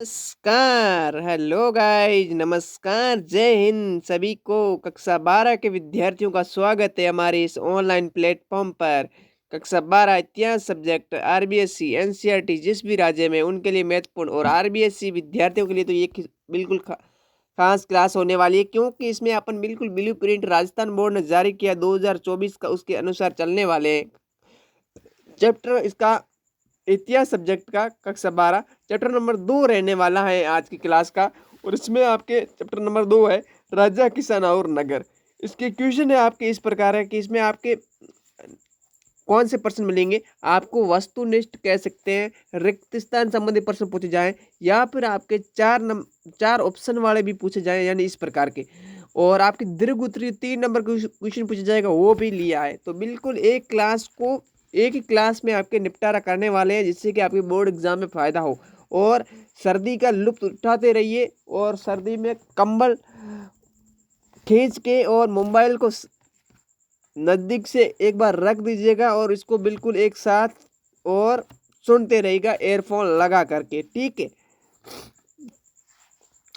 नमस्कार, hello guys, नमस्कार, जय हिंद सभी को। कक्षा 12 के विद्यार्थियों का स्वागत है हमारे इस ऑनलाइन प्लेटफॉर्म पर। कक्षा 12 इतिहास सब्जेक्ट आरबीएससी एनसीईआरटी जिस भी राज्य में उनके लिए महत्वपूर्ण और आरबीएससी विद्यार्थियों के लिए तो ये बिल्कुल खास क्लास होने वाली है, क्योंकि इसमें अपन बिल्कुल ब्लू प्रिंट राजस्थान बोर्ड ने जारी किया 2024 का, उसके अनुसार चलने वाले हैं। चैप्टर इसका इतिहास सब्जेक्ट का कक्षा 12 चैप्टर नंबर 2 रहने वाला है आज की क्लास का। और इसमें आपके चैप्टर नंबर 2 है राजा किसान और नगर। इसके क्वेश्चन है आपके इस प्रकार है कि इसमें आपके कौन से प्रश्न मिलेंगे। आपको वस्तुनिष्ठ कह सकते हैं, रिक्त स्थान संबंधी प्रश्न पूछे जाए, या फिर आपके चार ऑप्शन वाले भी पूछे जाए, यानी इस प्रकार के। और आपके दीर्घ उत्तरीय 3 नंबर क्वेश्चन पूछा जाएगा, वो भी लिया है। तो बिल्कुल एक ही क्लास में आपके निपटारा करने वाले हैं, जिससे कि आपके बोर्ड एग्जाम में फायदा हो। और सर्दी का लुत्फ उठाते रहिए, और सर्दी में कंबल खींच के और मोबाइल को नज़दीक से एक बार रख दीजिएगा, और इसको बिल्कुल एक साथ और सुनते रहिएगा एयरफोन लगा करके, ठीक है।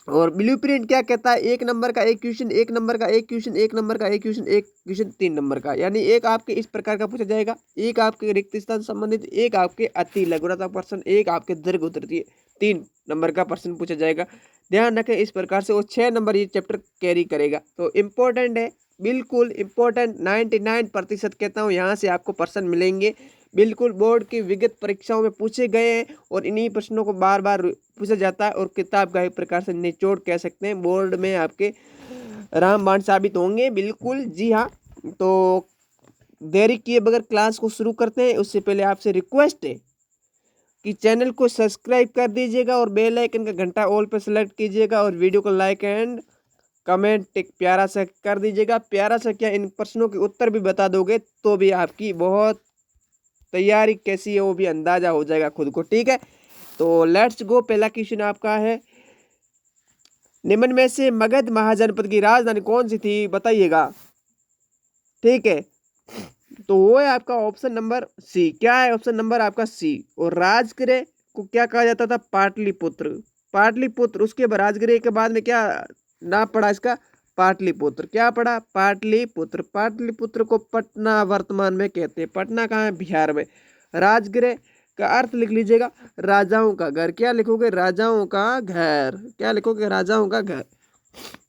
और ब्लूप्रिंट क्या कहता है, 1 नंबर का एक क्वेश्चन, 1 नंबर का एक क्वेश्चन, 1 नंबर का एक क्वेश्चन, एक क्वेश्चन 3 नंबर का, यानी एक आपके इस प्रकार का पूछा जाएगा, एक आपके रिक्त स्थान संबंधित, एक आपके अति लघुता प्रश्न, एक आपके दीर्घ उत्तरीय 3 नंबर का प्रश्न पूछा जाएगा। ध्यान रखें इस प्रकार से, वो 6 नंबर ये चैप्टर कैरी करेगा। तो इम्पोर्टेंट है, बिल्कुल इम्पोर्टेंट, 99% कहता हूँ यहाँ से आपको प्रश्न मिलेंगे। बिल्कुल बोर्ड की विगत परीक्षाओं में पूछे गए हैं, और इन्हीं प्रश्नों को बार बार पूछा जाता है, और किताब का एक प्रकार से निचोड़ कह सकते हैं, बोर्ड में आपके रामबाण साबित होंगे। बिल्कुल जी हाँ। तो देरी किए बगैर क्लास को शुरू करते हैं। उससे पहले आपसे रिक्वेस्ट है कि चैनल को सब्सक्राइब कर दीजिएगा, और बेल आइकन का घंटा ऑल पर सेलेक्ट कीजिएगा, और वीडियो को लाइक एंड कमेंट एक प्यारा सा कर दीजिएगा। प्यारा सा क्या, इन प्रश्नों के उत्तर भी बता दोगे तो भी आपकी बहुत तैयारी कैसी है वो भी अंदाजा हो जाएगा खुद को, ठीक है। तो लेट्स गो। पहला क्वेश्चन आपका है, निम्न में से मगध महाजनपद की राजधानी कौन सी थी, बताइएगा, ठीक है। तो वो है आपका ऑप्शन नंबर सी। क्या है ऑप्शन नंबर आपका सी। और राजगृह को क्या कहा जाता था, पाटलिपुत्र। पाटलिपुत्र, उसके बाद राजगृह के बाद में क्या नाम पड़ा इसका, पाटलिपुत्र। क्या पड़ा, पाटलिपुत्र। पाटलिपुत्र को पटना वर्तमान में कहते हैं। पटना कहाँ है, बिहार में। राजगृह का अर्थ लिख लीजिएगा, राजाओं का घर। क्या लिखोगे, राजाओं का घर। क्या लिखोगे, राजाओं का घर।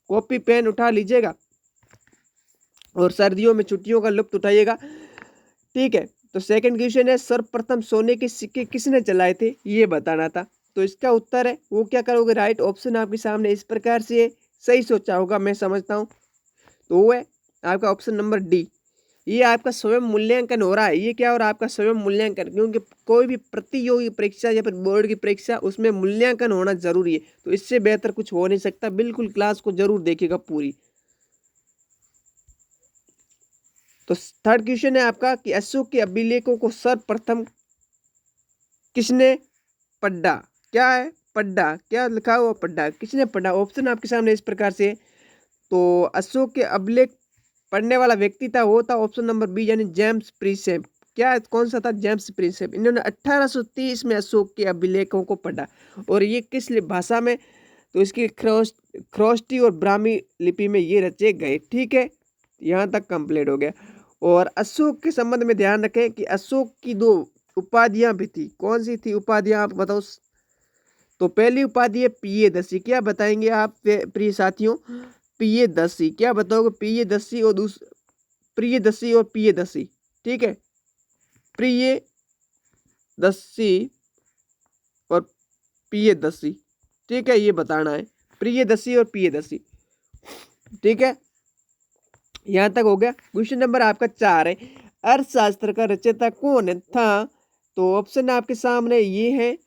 कॉपी पेन उठा लीजिएगा, और सर्दियों में छुट्टियों का लुत्फ उठाइएगा, ठीक है। तो सेकंड क्वेश्चन है, सर्वप्रथम सोने के सिक्के किसने चलाए थे, ये बताना था। तो इसका उत्तर है, वो क्या करोगे, राइट ऑप्शन आपके सामने इस प्रकार से है। सही सोचा होगा, मैं समझता हूँ। तो वो है आपका ऑप्शन नंबर डी। ये आपका स्वयं मूल्यांकन हो रहा है। ये क्या हो रहा है, आपका स्वयं मूल्यांकन, क्योंकि कोई भी प्रतियोगी परीक्षा या फिर बोर्ड की परीक्षा, उसमें मूल्यांकन होना जरूरी है। तो इससे बेहतर कुछ हो नहीं सकता। बिल्कुल क्लास को जरूर देखिएगा पूरी। तो थर्ड क्वेश्चन है आपका कि अशोक के अभिलेखों को सर्वप्रथम किसने पढ़ा। क्या है, पढ़ा। क्या लिखा हुआ, पढ़ा। किसने पढ़ा, ऑप्शन आपके सामने इस प्रकार से। तो अशोक के अभिलेख पढ़ने वाला व्यक्ति था, वो था ऑप्शन नंबर बी, यानी जेम्स प्रिंसेप। क्या, कौन सा था, जेम्स प्रिंसेप। इन्होंने 1830 में अशोक के अभिलेखों को पढ़ा। और ये किस भाषा में, तो इसकी ख्रोष्टी और ब्राह्मी लिपि में ये रचे गए, ठीक है। यहाँ तक कंप्लीट हो गया। और अशोक के संबंध में ध्यान रखें कि अशोक की 2 उपाधियां भी थी। कौन सी थी उपाधियां, आप बताओ। तो पहली उपाधि है प्रियदर्शी। क्या बताएंगे आप प्रिय साथियों, प्रियदर्शी। क्या बताओगे, प्रियदर्शी और प्रियदर्शी और प्रियदर्शी, ठीक है। प्रियदर्शी और प्रियदर्शी, ठीक है, ये बताना है। प्रियदर्शी और प्रियदर्शी, ठीक है। यहाँ तक हो गया। क्वेश्चन नंबर आपका 4 है, अर्थशास्त्र का रचयिता कौन था। तो ऑप्शन आपके सामने ये है।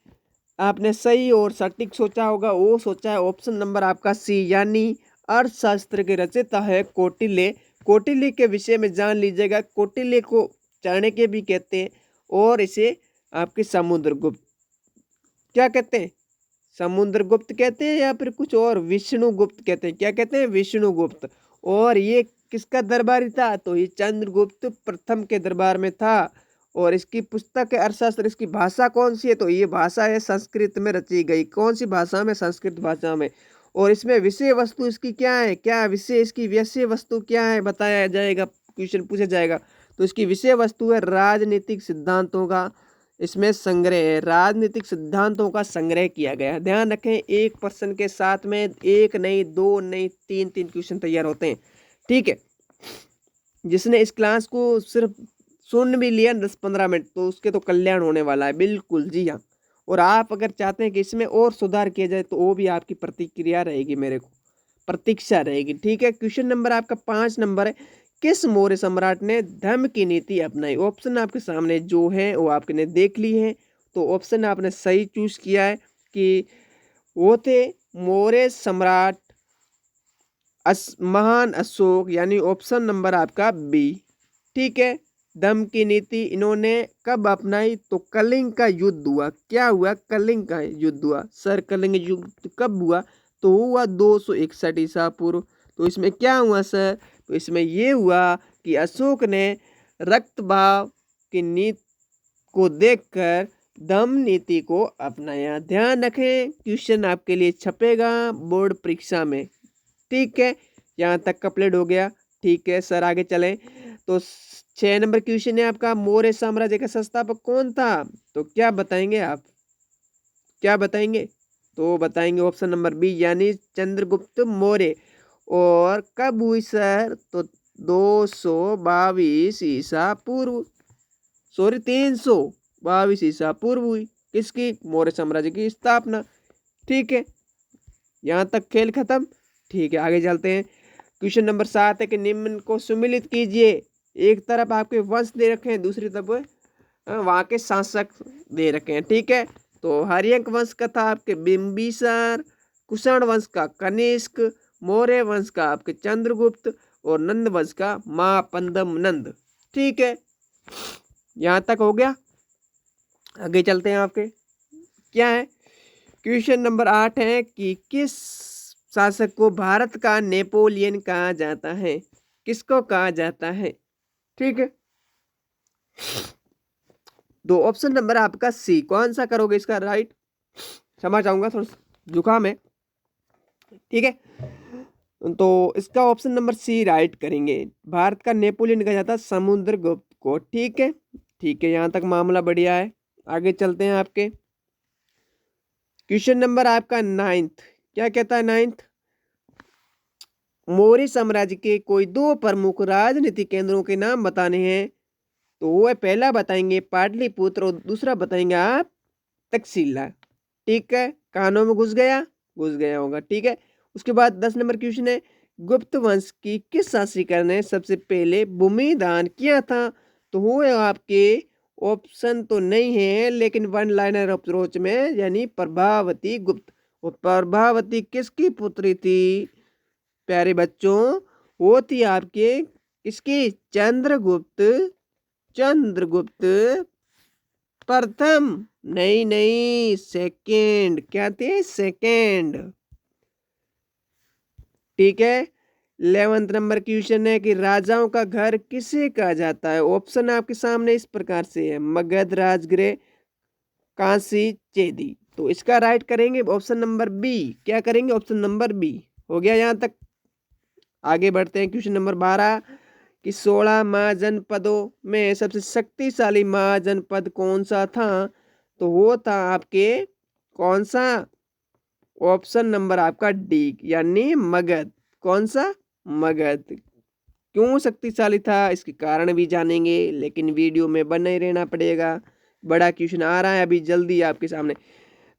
आपने सही और सटीक सोचा होगा, वो सोचा है ऑप्शन नंबर आपका सी, यानी अर्थशास्त्र के रचयिता है कौटिल्य। कौटिल्य के विषय में जान लीजिएगा। कौटिल्य को चाणक्य भी कहते हैं, और इसे आपके समुद्रगुप्त क्या कहते हैं, समुद्रगुप्त कहते हैं, या फिर कुछ और, विष्णुगुप्त कहते हैं। क्या कहते हैं, विष्णुगुप्त। और ये किसका दरबारी था, तो ये चंद्रगुप्त प्रथम के दरबार में था। और इसकी पुस्तक है अर्थशास्त्र। इसकी भाषा कौन सी है, तो ये भाषा है संस्कृत में रची गई। कौन सी भाषा में, संस्कृत भाषा में। और इसमें विषय वस्तु इसकी क्या है, क्या विषय इसकी विषय वस्तु क्या है बताया जाएगा, क्वेश्चन पूछा जाएगा। तो इसकी विषय वस्तु है राजनीतिक सिद्धांतों का इसमें संग्रह है, राजनीतिक सिद्धांतों का संग्रह किया गया है। ध्यान रखें, एक प्रश्न के साथ में एक नहीं, दो नहीं, तीन तीन क्वेश्चन तैयार होते हैं। ठीक है, जिसने इस क्लास को सिर्फ सुन भी लिया 10-15 मिनट तो उसके तो कल्याण होने वाला है, बिल्कुल जी हाँ। और आप अगर चाहते हैं कि इसमें और सुधार किया जाए तो वो भी आपकी प्रतिक्रिया रहेगी, मेरे को प्रतीक्षा रहेगी। ठीक है, क्वेश्चन नंबर आपका 5 नंबर है, किस मौर्य सम्राट ने धर्म की नीति अपनाई। ऑप्शन आपके सामने जो है वो आपने देख ली है, तो ऑप्शन आपने सही चूज किया है कि वो थे मौर्य सम्राट महान अशोक, यानी ऑप्शन नंबर आपका बी। ठीक है, धर्म की नीति इन्होंने कब अपनाई, तो कलिंग का युद्ध हुआ। क्या हुआ, कलिंग का युद्ध हुआ सर। कलिंग युद्ध कब हुआ, तो हुआ 261 ईसा पूर्व। तो इसमें क्या हुआ सर, तो इसमें ये हुआ कि अशोक ने रक्तभाव की नीति को देखकर धम्म नीति को अपनाया। ध्यान रखें, क्वेश्चन आपके लिए छपेगा बोर्ड परीक्षा में। ठीक है, यहाँ तक कंप्लीट हो गया। ठीक है सर, आगे चलें। तो 6 नंबर क्वेश्चन है आपका, मौर्य साम्राज्य का संस्थापक कौन था, तो क्या बताएंगे आप, क्या बताएंगे, तो बताएंगे ऑप्शन नंबर बी यानी चंद्रगुप्त मौर्य। और कब हुई सर, तो 222 ईसा पूर्व, सॉरी 322 ईसा पूर्व हुई किसकी, मौर्य साम्राज्य की स्थापना। ठीक है, यहाँ तक खेल खत्म। ठीक है, आगे चलते हैं। क्वेश्चन नंबर 7 है कि निम्न को सुमिलित कीजिए। एक तरफ आपके वंश दे रखे हैं, दूसरी तरफ वहाँ के शासक दे रखे हैं। ठीक है, तो हर्यक वंश का था आपके बिंबिसार, कुषाण वंश का कनिष्क, मौर्य वंश का आपके चंद्रगुप्त और नंद वंश का महापंदम नंद। ठीक है, यहाँ तक हो गया। आगे चलते हैं, आपके क्या है, क्वेश्चन नंबर 8 है कि किस शासक को भारत का नेपोलियन कहा जाता है, किसको कहा जाता है। ठीक है, दो ऑप्शन नंबर आपका सी, कौन सा करोगे इसका राइट, क्षमा चाहूंगा थोड़ा जुकाम है। ठीक है, तो इसका ऑप्शन नंबर सी राइट करेंगे, भारत का नेपोलियन कहा जाता है समुद्रगुप्त को। ठीक है, ठीक है, यहाँ तक मामला बढ़िया है। आगे चलते हैं, आपके क्वेश्चन नंबर आपका 9th क्या कहता है, 9th, मौर्य साम्राज्य के कोई दो प्रमुख राजनीतिक केंद्रों के नाम बताने हैं, तो वो पहला बताएंगे पाटलिपुत्र और दूसरा बताएंगे आप तक्षशिला। ठीक है, कानों में घुस गया होगा। ठीक है, उसके बाद 10 नंबर क्वेश्चन है, गुप्त वंश की किस शासिका ने सबसे पहले भूमि दान किया था, तो वो आपके ऑप्शन तो नहीं है लेकिन वन लाइनर अप्रोच में, यानी प्रभावती गुप्त। और प्रभावती किसकी पुत्री थी प्यारे बच्चों, वो थी आपके किसकी, चंद्रगुप्त, चंद्रगुप्त प्रथम, नहीं नहीं सेकेंड, क्या थे, सेकेंड। ठीक है, 11th नंबर क्वेश्चन है कि राजाओं का घर किसे कहा जाता है। ऑप्शन आपके सामने इस प्रकार से है, मगध, राजगृह, कांसी, चेदी। तो इसका राइट करेंगे ऑप्शन नंबर बी। क्या करेंगे, ऑप्शन नंबर बी। हो गया यहाँ तक। आगे बढ़ते हैं, क्वेश्चन नंबर 12 कि 16 महाजनपदों में सबसे शक्तिशाली महाजनपद कौन सा था, तो वो था आपके कौन सा, ऑप्शन नंबर आपका डी यानी मगध। कौन सा, मगध। क्यों शक्तिशाली था इसके कारण भी जानेंगे, लेकिन वीडियो में बने रहना पड़ेगा। बड़ा क्वेश्चन आ रहा है अभी जल्दी आपके सामने।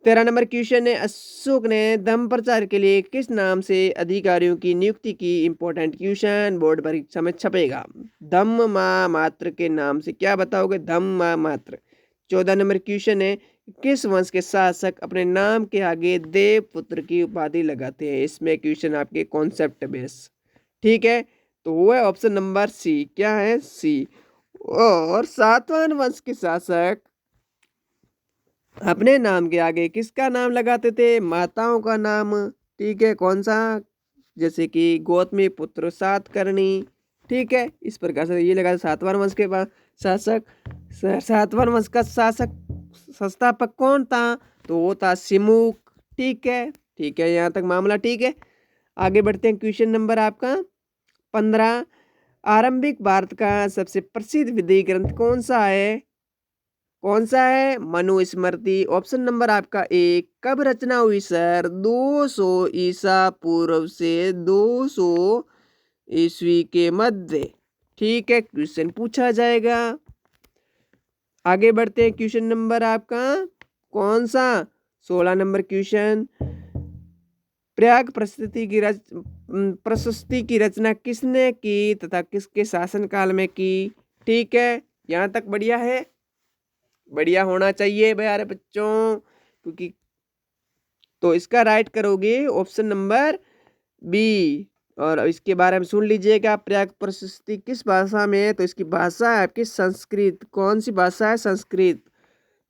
13 नंबर क्वेश्चन है, अशोक ने धम्म प्रचार के लिए किस नाम से अधिकारियों की नियुक्ति की। इंपॉर्टेंट क्वेश्चन बोर्ड परीक्षा में छपेगा। धम्म मात्र के नाम से, क्या बताओगे, धम्म मात्र। 14 नंबर क्वेश्चन है, किस वंश के शासक अपने नाम के आगे देव पुत्र की उपाधि लगाते हैं। इसमें क्वेश्चन आपके कॉन्सेप्ट बेस। ठीक है, तो वो है ऑप्शन नंबर सी, क्या है, सी। और सातवाहन वंश के शासक अपने नाम के आगे किसका नाम लगाते थे, माताओं का नाम। ठीक है, कौन सा, जैसे कि गौतमी पुत्र सातकर्णी। ठीक है, इस प्रकार से ये लगा सातवाहन वंश के शासक। सातवाहन वंश का शासक संस्थापक कौन था? तो वो था सिमुक। ठीक है, ठीक है, यहाँ तक मामला ठीक है। आगे बढ़ते हैं। क्वेश्चन नंबर आपका 15। आरंभिक भारत का सबसे प्रसिद्ध विधि ग्रंथ कौन सा है? कौन सा है? मनुस्मृति। ऑप्शन नंबर आपका 1। कब रचना हुई सर? 200 ईसा पूर्व से 200 ईस्वी के मध्य। ठीक है, क्वेश्चन पूछा जाएगा। आगे बढ़ते हैं। क्वेश्चन नंबर आपका कौन सा? 16 नंबर क्वेश्चन। प्रयाग प्रशस्ति की रचना किसने की तथा किसके शासनकाल में की? ठीक है, यहाँ तक बढ़िया है, बढ़िया होना चाहिए प्यारे बच्चों, क्योंकि तो इसका राइट करोगे ऑप्शन नंबर बी। और इसके बारे में सुन लीजिएगा। प्रयाग प्रशस्ति किस भाषा में है? तो इसकी भाषा है आपकी संस्कृत। कौन सी भाषा है? संस्कृत।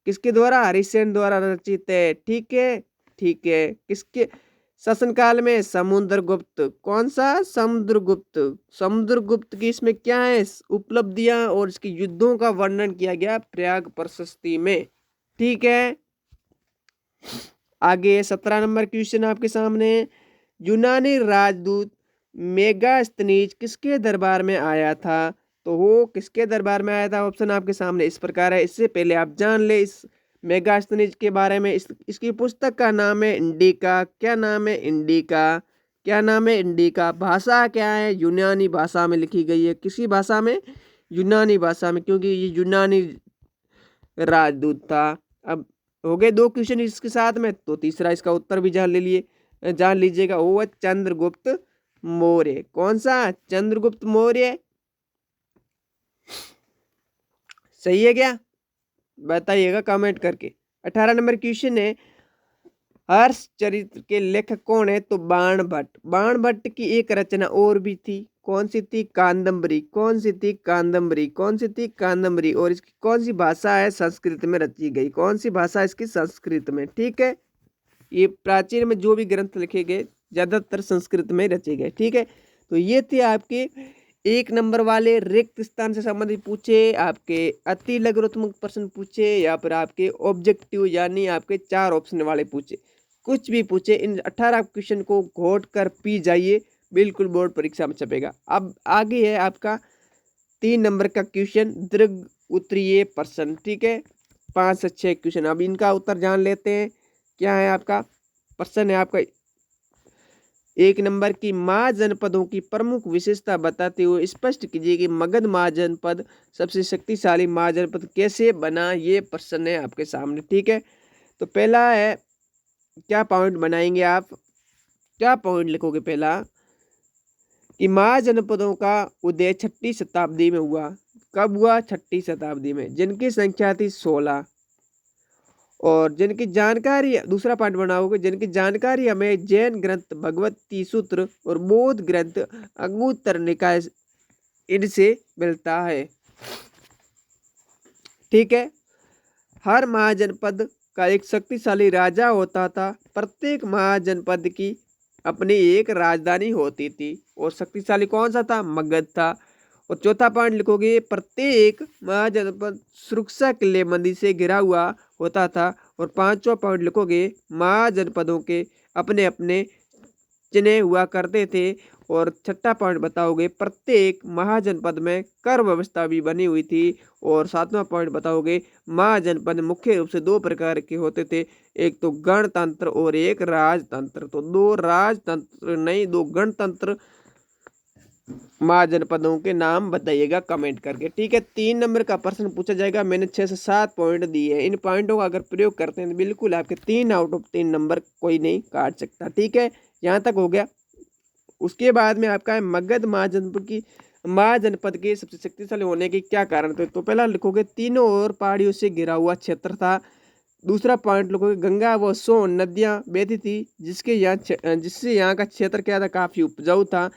किसके द्वारा? हरिसेन द्वारा रचित है। ठीक है, ठीक है। किसके शासनकाल में? समुद्रगुप्त। कौन सा? समुद्रगुप्त। समुद्रगुप्त की इसमें क्या है? उपलब्धियां और इसके युद्धों का वर्णन किया गया प्रयाग प्रशस्ति में। ठीक है, आगे 17 नंबर क्वेश्चन आपके सामने। यूनानी राजदूत मेगास्थनीज किसके दरबार में आया था? तो वो किसके दरबार में आया था? ऑप्शन आपके सामने इस प्रकार है। इससे पहले आप जान ले इस मेगास्थनीज के बारे में। इसकी पुस्तक का नाम है इंडिका। क्या नाम है? इंडिका। क्या नाम है? इंडिका। भाषा क्या है? यूनानी भाषा में लिखी गई है। किसी भाषा में? यूनानी भाषा में, क्योंकि ये यूनानी राजदूत था। अब हो गए 2 क्वेश्चन इसके साथ में, तो तीसरा इसका उत्तर भी जान लीजिएगा। वो है चंद्रगुप्त मौर्य। कौन सा? चंद्रगुप्त मौर्य। सही है क्या? बताइएगा कमेंट करके। 18 नंबर क्वेश्चन है। हर्ष चरित्र के लेखक कौन है? तो बाण भट्ट। बाण भट्ट की एक रचना और भी थी। कौन सी थी? कादंबरी। कौन सी थी? कादंबरी। कौन सी थी? कादंबरी। और इसकी कौन सी भाषा है? संस्कृत में रची गई। कौन सी भाषा इसकी? संस्कृत में। ठीक है, ये प्राचीन में जो भी ग्रंथ लिखे गए ज्यादातर संस्कृत में रचे गए। ठीक है, तो ये थे आपके 1 नंबर वाले रिक्त स्थान से संबंधित पूछे, आपके अति लघुत्तमक प्रश्न पूछे, या फिर आपके ऑब्जेक्टिव यानी आपके 4 ऑप्शन वाले पूछे। कुछ भी पूछे, इन 18 क्वेश्चन को घोट कर पी जाइए, बिल्कुल बोर्ड परीक्षा में छपेगा। अब आगे है आपका 3 नंबर का क्वेश्चन, दीर्घ उत्तरीय प्रश्न। ठीक है, 5 से 6 क्वेश्चन। अब इनका उत्तर जान लेते हैं। क्या है आपका प्रश्न? है आपका 1 नंबर की महाजनपदों की प्रमुख विशेषता बताते हुए स्पष्ट कीजिए कि मगध महाजनपद सबसे शक्तिशाली महाजनपद कैसे बना। ये प्रश्न है आपके सामने। ठीक है, तो पहला है, क्या पॉइंट बनाएंगे आप? क्या पॉइंट लिखोगे? पहला कि महाजनपदों का उदय 6वीं शताब्दी में हुआ। कब हुआ? 6वीं शताब्दी में। जिनकी संख्या थी 16। और जिनकी जानकारी, दूसरा पाठ बनाओगे, जिनकी जानकारी हमें जैन ग्रंथ भगवती सूत्र और बौद्ध ग्रंथ अंगुत्तर निकाय इनसे मिलता है। ठीक है, हर महाजनपद का एक शक्तिशाली राजा होता था। प्रत्येक महाजनपद की अपनी एक राजधानी होती थी, और शक्तिशाली कौन सा था? मगध था। और चौथा पॉइंट लिखोगे, प्रत्येक महाजनपद सुरक्षा किलेबंदी से घिरा हुआ होता था। और 5वां पॉइंट लिखोगे, महाजनपदों के अपने अपने चिन्ह हुआ करते थे। और 6वां पॉइंट बताओगे, प्रत्येक महाजनपद में कर व्यवस्था भी बनी हुई थी। और 7वां पॉइंट बताओगे, महाजनपद मुख्य रूप से 2 प्रकार के होते थे, एक तो गणतंत्र और एक राजतंत्र। तो 2 राजतंत्र नहीं, 2 गणतंत्र महाजनपदों के नाम बताइएगा कमेंट करके। ठीक है, 3 नंबर का प्रश्न पूछा जाएगा। मैंने 6 से 7 पॉइंट दिए हैं। इन पॉइंटों का अगर प्रयोग करते हैं तो बिल्कुल आपके 3 आउट ऑफ 3 नंबर कोई नहीं काट सकता। ठीक है, यहाँ तक हो गया। उसके बाद में आपका है मगध महाजनपद के सबसे शक्तिशाली होने के क्या कारण थे? तो पहला लिखोगे, तीनों ओर पहाड़ियों से घिरा हुआ क्षेत्र था। दूसरा पॉइंट लिखोगे, गंगा व सोन नदियां बहती थी, जिससे यहाँ का क्षेत्र क्या था? काफी उपजाऊ था।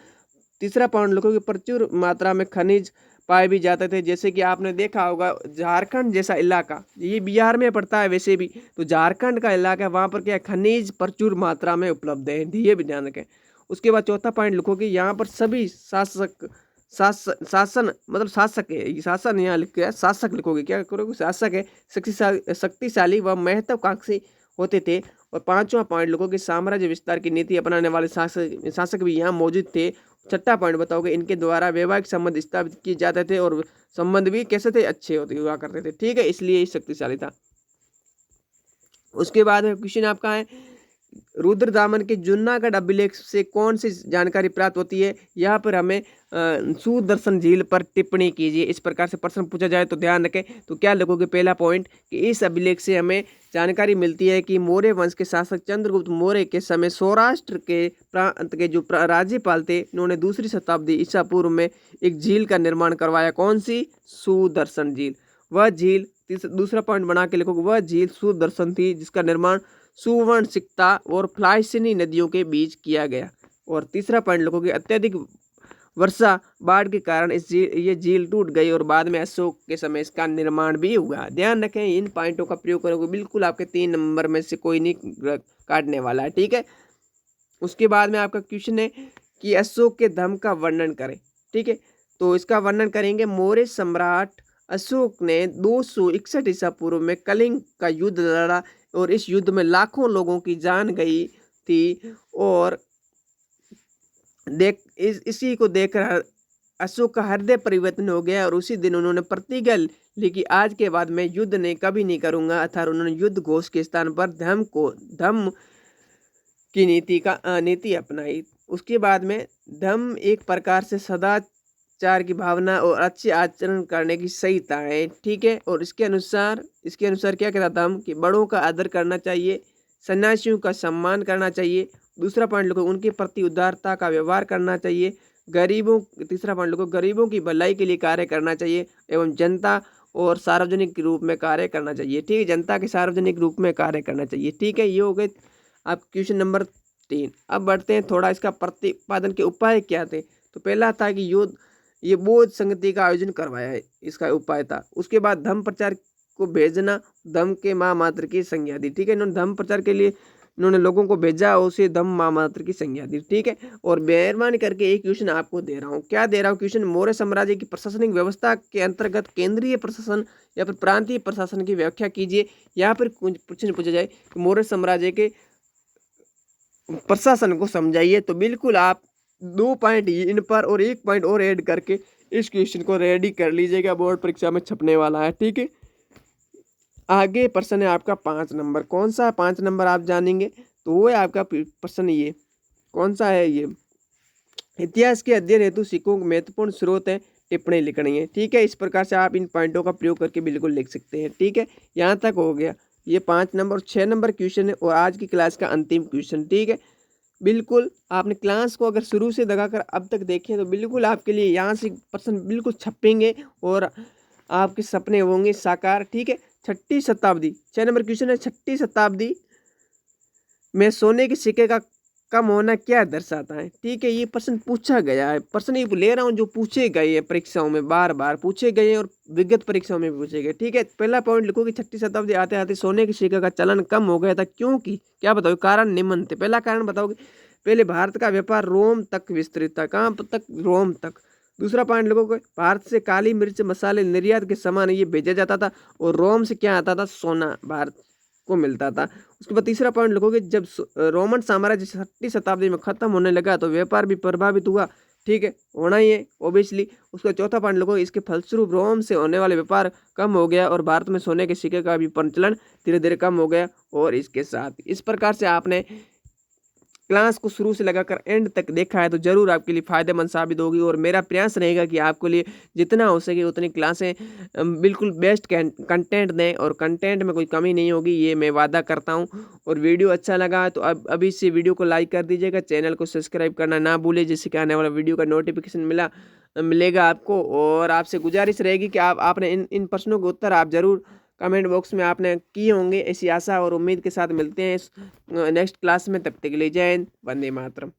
तीसरा पॉइंट लिखोगे, प्रचुर मात्रा में खनिज पाए भी जाते थे। जैसे कि आपने देखा होगा, झारखंड जैसा इलाका, ये बिहार में पड़ता है वैसे भी, तो झारखंड का इलाका, वहाँ पर क्या खनिज प्रचुर मात्रा में उपलब्ध है। ये भी ध्यान रखें। उसके बाद चौथा पॉइंट लिखोगे, यहाँ पर सभी शासन मतलब शासक है, शासन यहाँ लिख के शासक लिखोगे, क्या करोगे, शासक है, शक्तिशाली व महत्वाकांक्षी होते थे। और पांचवा पॉइंट लिखोगे, साम्राज्य विस्तार की नीति अपनाने वाले शासक भी यहाँ मौजूद थे। छठा पॉइंट बताओगे, इनके द्वारा वैवाहिक संबंध स्थापित किए जाते थे और संबंध भी कैसे थे, अच्छे होते हुआ करते थे, ठीक है, इसलिए ये शक्तिशाली था। उसके बाद में क्वेश्चन आपका है, रुद्रदामन के जूनागढ़ अभिलेख से कौन सी जानकारी प्राप्त होती है। यहाँ पर हमें सुदर्शन झील पर टिप्पणी कीजिए, इस प्रकार से प्रश्न पूछा जाए तो ध्यान रखें। तो क्या लिखोगे, पहला पॉइंट कि इस अभिलेख से हमें जानकारी मिलती है कि मौर्य वंश के शासक चंद्रगुप्त मौर्य के समय सौराष्ट्र के प्रांत के जो राज्यपाल थे, इन्होंने 2री शताब्दी ईसा पूर्व में एक झील का निर्माण करवाया। कौन सी, सुदर्शन झील। वह झील, दूसरा पॉइंट बना के लिखोगे, वह झील सुदर्शन थी जिसका निर्माण सुवर्ण सिक्ता और फ्लाइसिनी नदियों के बीच किया गया। और तीसरा पॉइंट लिखोगे, अत्यधिक वर्षा बाढ़ के कारण ये झील टूट गई और बाद में अशोक के समय इसका निर्माण भी हुआ। ध्यान रखें, इन पॉइंटों का प्रयोग करोगे बिल्कुल आपके 3 नंबर में से कोई नहीं काटने वाला है, ठीक है। उसके बाद में आपका क्वेश्चन है कि अशोक के धर्म का वर्णन करें, ठीक है। तो इसका वर्णन करेंगे, मौर्य सम्राट अशोक ने 261 ईसा पूर्व में कलिंग का युद्ध लड़ा और इस युद्ध में लाखों लोगों की जान गई थी। और इसी को देखकर अशोक का हृदय परिवर्तन हो गया और उसी दिन उन्होंने प्रतिज्ञा ली कि आज के बाद मैं युद्ध नहीं कभी नहीं करूंगा, अर्थात उन्होंने युद्ध घोष के स्थान पर धर्म की नीति अपनाई। उसके बाद में धर्म एक प्रकार से सदाचार की भावना और अच्छे आचरण करने की संहिता है, ठीक है। और इसके अनुसार क्या कहता धर्म कि बड़ों का आदर करना चाहिए, सन्यासियों का सम्मान करना चाहिए। दूसरा पॉइंट लिखो, उनके प्रति उदारता का व्यवहार करना चाहिए। तीसरा पॉइंट लिखो, गरीबों की भलाई के लिए कार्य करना चाहिए एवं जनता और सार्वजनिक रूप में कार्य करना चाहिए, ठीक है, जनता के सार्वजनिक रूप में कार्य करना चाहिए, ठीक है। ये हो गए आप क्वेश्चन नंबर 3। अब बढ़ते हैं थोड़ा इसका प्रतिपादन के उपाय क्या थे। तो पहला था कि ये बौद्ध संगति का आयोजन करवाया है, इसका उपाय था। उसके बाद धर्म प्रचार को भेजना, धर्म के माँ मात्र की संज्ञा दी, ठीक है। इन्होंने धर्म प्रचार के लिए इन्होंने लोगों को भेजा, उसे धम्म माँ मात्र की संज्ञा दी, ठीक है। और मेहरबानी करके एक क्वेश्चन आपको दे रहा हूँ, क्या दे रहा हूँ क्वेश्चन, मौर्य साम्राज्य की प्रशासनिक व्यवस्था के अंतर्गत केंद्रीय प्रशासन या फिर प्रांतीय प्रशासन की व्याख्या कीजिए। यहाँ पर प्रश्न पूछा जाए कि मौर्य साम्राज्य के प्रशासन को समझाइए, तो बिल्कुल आप 2 पॉइंट इन पर और 1 पॉइंट और ऐड करके इस क्वेश्चन को रेडी कर लीजिएगा, बोर्ड परीक्षा में छपने वाला है, ठीक है। आगे प्रश्न है आपका 5 नंबर। कौन सा 5 नंबर आप जानेंगे, तो वो है आपका प्रश्न, ये कौन सा है, ये इतिहास के अध्ययन हेतु सिक्कों के महत्वपूर्ण स्रोत है, टिप्पणी लिखनी है, ठीक है। इस प्रकार से आप इन पॉइंटों का प्रयोग करके बिल्कुल लिख सकते हैं, ठीक है। यहाँ तक हो गया ये 5 नंबर। 6 नंबर क्वेश्चन है और आज की क्लास का अंतिम क्वेश्चन, ठीक है। बिल्कुल आपने क्लास को अगर शुरू से लगाकर अब तक देखें तो बिल्कुल आपके लिए यहाँ से प्रश्न बिल्कुल छपेंगे और आपके सपने होंगे साकार, ठीक है। 6ठी शताब्दी, 6 नंबर क्वेश्चन है, 6ठी शताब्दी में सोने के सिक्के का कम होना क्या दर्शाता है, ठीक है। ये प्रश्न पूछा गया है, प्रश्न ये ले रहा हूँ जो पूछे गए हैं परीक्षाओं में, बार बार पूछे गए हैं और विगत परीक्षाओं में भी पूछे गए, ठीक है। पहला पॉइंट लिखो कि 6ठी शताब्दी आते आते सोने के सिक्के का चलन कम हो गया था, क्योंकि क्या बताओगे, कारण निम्न थे। पहला कारण बताओगे, पहले भारत का व्यापार रोम तक विस्तृत था, कहाँ तक, रोम तक। दूसरा पॉइंट लिखोगे, भारत से काली मिर्च मसाले निर्यात के समान ये भेजा जाता था और रोम से क्या आता था, सोना भारत को मिलता था। उसके बाद तीसरा पॉइंट लिखोगे, जब रोमन साम्राज्य 6ठी शताब्दी में खत्म होने लगा तो व्यापार भी प्रभावित हुआ, ठीक है, होना ही है ओबियसली। उसका चौथा पॉइंट लिखोगे, इसके फलस्वरूप रोम से होने वाले व्यापार कम हो गया और भारत में सोने के सिक्के का भी प्रचलन धीरे धीरे कम हो गया। और इसके साथ इस प्रकार से आपने क्लास को शुरू से लगाकर एंड तक देखा है तो जरूर आपके लिए फ़ायदेमंद साबित होगी। और मेरा प्रयास रहेगा कि आपके लिए जितना हो सके उतनी क्लासें बिल्कुल बेस्ट कंटेंट दें और कंटेंट में कोई कमी नहीं होगी, ये मैं वादा करता हूं। और वीडियो अच्छा लगा तो अब अभी से वीडियो को लाइक कर दीजिएगा, चैनल को सब्सक्राइब करना ना भूलें, जिससे कि आने वाला वीडियो का नोटिफिकेशन मिलेगा आपको। और आपसे गुजारिश रहेगी कि आपने इन प्रश्नों के उत्तर आप ज़रूर कमेंट बॉक्स में आपने किए होंगे, ऐसी आशा और उम्मीद के साथ मिलते हैं नेक्स्ट क्लास में। तब तक के लिए जय हिंद, वंदे मातरम।